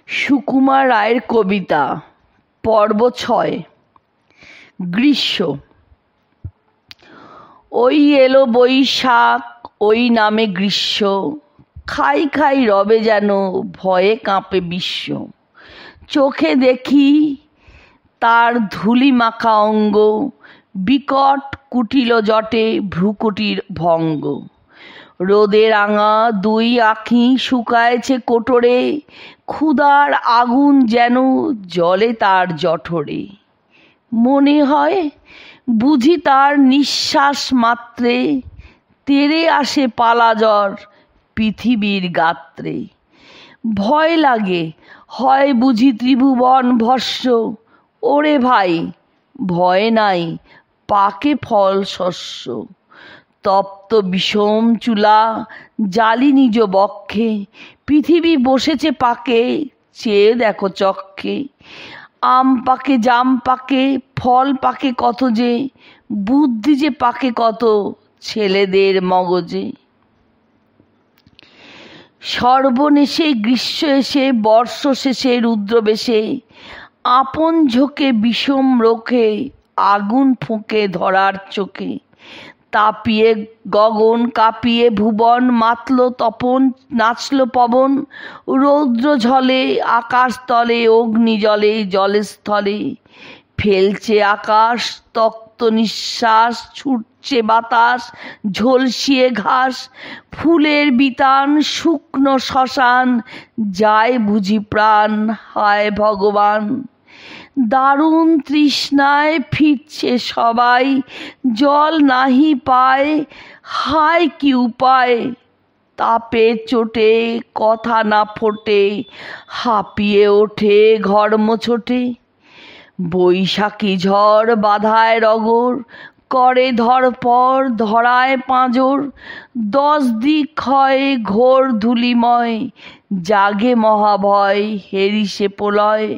সুকুমার রায়ের কবিতা পর্ব ৬ গ্রীষ্ম। ওই এলো বৈশাখ, ওই নামে গ্রীষ্ম, খাই খাই রবে যেন ভয়ে কাঁপে বিশ্ব। চোখে দেখি তার ধুলি মাখা অঙ্গ, বিকট কুটিল জটে ভ্রুকুটির ভঙ্গ। রোদে রাঙা দুই আঁখি শুকায়েছে কোটরে, ক্ষুধার আগুন যেন জ্বলে তার জঠরে। মনে হয় বুঝি তার নিঃশ্বাস মাত্রে তেড়ে আসে পালা জ্বর পৃথিবীর গাত্রে। ভয় লাগে, হয় বুঝি ত্রিভুবন ভস্ম। ওরে ভাই, ভয় নাই, পাকে ফল শস্য। তপ্ত বিষম চুলা জালি নিজ বক্ষে, পৃথিবী বসেছে পাকে, চেয়ে দেখো চক্ষে। আম পাকে, জাম পাকে, ফল পাকে কত যে, বুদ্ধি যে পাকে কত ছেলেদের মগজে। সর্বনেশে গ্রীষ্ম এসে, বর্ষ শেষে রুদ্রবেশে, আপন ঝোঁকে বিষম রোখে, আগুন ফুঁকে ধরার চোখে। তাপিয়ে গগন, কাঁপিয়ে ভুবন, মাতল তপন, নাচল পবন। রৌদ্র ঝলে আকাশ তলে, অগ্নি জলে জলে স্থলে। ফেলছে আকাশ তক্ত নিঃশ্বাস, ছুটছে বাতাস ঝলসিয়ে ঘাস। ফুলের বিতান শুকনো শ্মশান, যায় বুঝি প্রাণ, হায় ভগবান। দারুণ তৃষ্ণায় ফিরছে সবাই, জল নাহি পায়, হায় কি উপায়। তাপের চোটে কথা না ফোটে, হাঁপিয়ে ওঠে ঘর্ম ছোটে। বৈশাখী ঝড় বাধায় রগর, করে ধরপড় ধরায় পাঁজর। 10 দিক ক্ষয় ঘোর ধূলিময়, জাগে মহাভয় হেরিসে প্রলয়।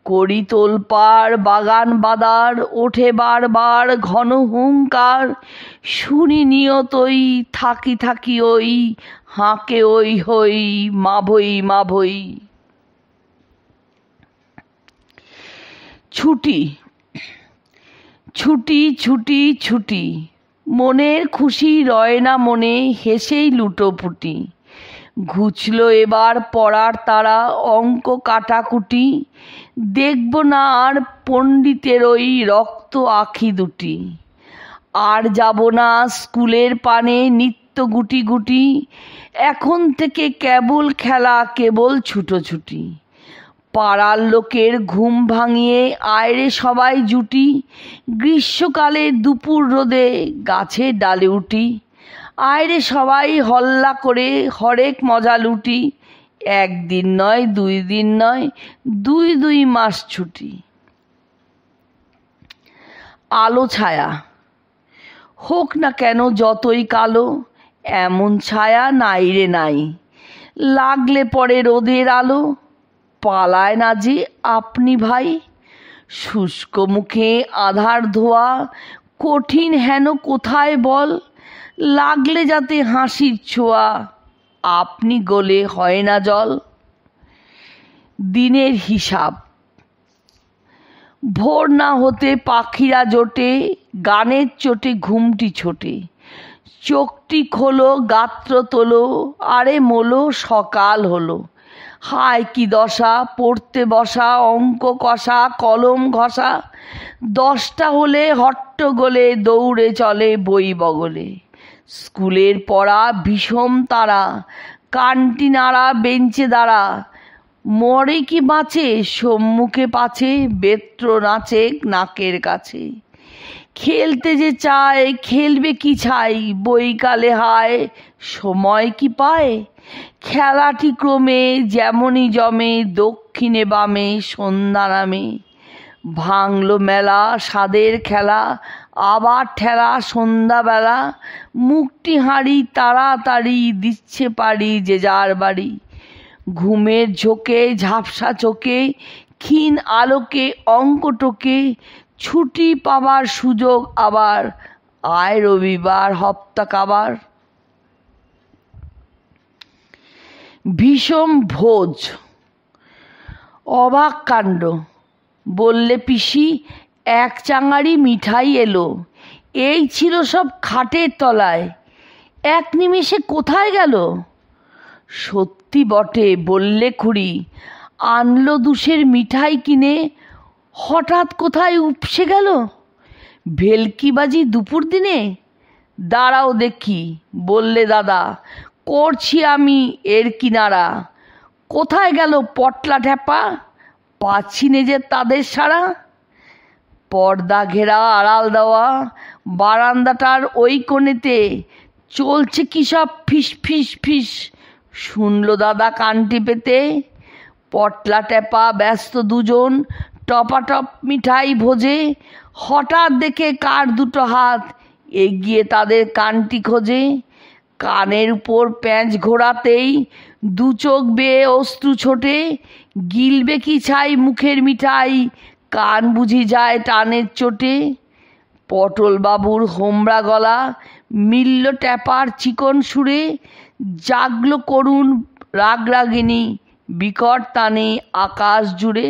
করি তোলপাড় বাগান বাদার, ওঠে বারবার ঘন হুঙ্কার। শুনি নিয়তই থাকি থাকি ওই, হাঁকে ওই হই মাভই মাভই। ছুটি ছুটি ছুটি ছুটি, মনের খুশি রয় না মনে, হেসেই লুটোপুটি। ঘুচল এবার পড়ার তারা, অঙ্ক কাটাকুটি। দেখব না আর পণ্ডিতের ওই রক্ত আঁখি দুটি। আর যাব না স্কুলের পানে নিত্য গুটি গুটি। এখন থেকে কেবল খেলা, কেবল ছুটোছুটি। পাড়ার লোকের ঘুম ভাঙিয়ে আয়রে সবাই জুটি। গ্রীষ্মকালে দুপুর রোদে গাছের ডালে উঠি। আয়রে সবাই হল্লা করে হরেক মজা লুটি। 1 দিন নয় 2 দিন নয়, 2 মাস ছুটি। আলো ছায়া হোক না কেন যতই কালো, এমন ছায়া নাই রে নাই। লাগলে পরে রোদের আলো, পালায় না যে আপনি ভাই। শুষ্ক মুখে আধার ধোয়া, কঠিন হেন কোথায় বল। লাগলে যাতে হাসির ছোঁয়া, আপনি গলে হয় না জল। দিনের হিসাব ভোর না হতে পাখিরা জোটে, গানের চোটে ঘুমটি ছোটে। চোখটি খোলো গাত্র তোলো, আরে মোলো সকাল হলো। হায় কি দশা, পড়তে বসা অঙ্ক কষা কলম ঘষা। 10টা হলে হট্টগোলে দৌড়ে চলে বই বগলে। স্কুলের পড়া বিষম তারা, কানটি নাড়া বেঞ্চে দাঁড়া। মরে কি বাঁচে সম্মুখে পাছে, বেত্র নাচে নাকের কাছে। খেলতে যে চায় খেলবে কি ছাই, বৈকালে হায় সময় কি পায়। খেলাটি ক্রমে যেমনই জমে, দক্ষিণে বামে সন্ধ্যা নামে। ভাঙলো মেলা স্বাদের খেলা, আবার ঠেলা সন্ধ্যাবেলা। মুখটি হাঁড়ি তাড়াতাড়ি দিচ্ছে পাড়ি যে যার বাড়ি। ঘুমের ঝোঁকে ঝাপসা চোখে, ক্ষীণ আলোকে অঙ্ক টোকে। ছুটি পাবার সুযোগ আবার, আয় রবিবার হপ্তাকাবার। ভীষণ ভোজ অবাক কাণ্ড। বললে পিসি, এক চাঙারি মিঠাই এলো, এই ছিল সব খাটের তলায়, এক নিমেষে কোথায় গেল? সত্যি বটে, বললে খুড়ি, আনলো দুশের মিঠাই কিনে, হঠাৎ কোথায় উপসে গেল। ভেলকিবাজি দুপুর দিনে? দাঁড়াও দেখি, বললে দাদা, করছি আমি এর কিনারা। কোথায় গেল পটলা ঠ্যাপা, পাচ্ছি নে যে তাদের সারা। পর্দা ঘেরা আড়াল দেওয়া বারান্দাটার ওই কোণেতে চলছে কি সব ফিস ফিস ফিস। শুনল দাদা কানটি পেতে। পটলা টেপা ব্যস্ত দুজন টপাটপ মিঠাই ভোজে। হঠাৎ দেখে কার দুটো হাত এগিয়ে তাদের কানটি খোঁজে। কানের উপর প্যাঁচ ঘোরাতেই দু চোখ বেয়ে অশ্রু ছোটে। গিলবে কি ছাই মুখের মিঠাই, কান বুঝি যায় টানের চোটে। পটলবাবুর হোমরা গলা মিলল ট্যাপার চিকন সুরে। জাগলো করুণ রাগরাগিনী বিকট টানে আকাশ জুড়ে।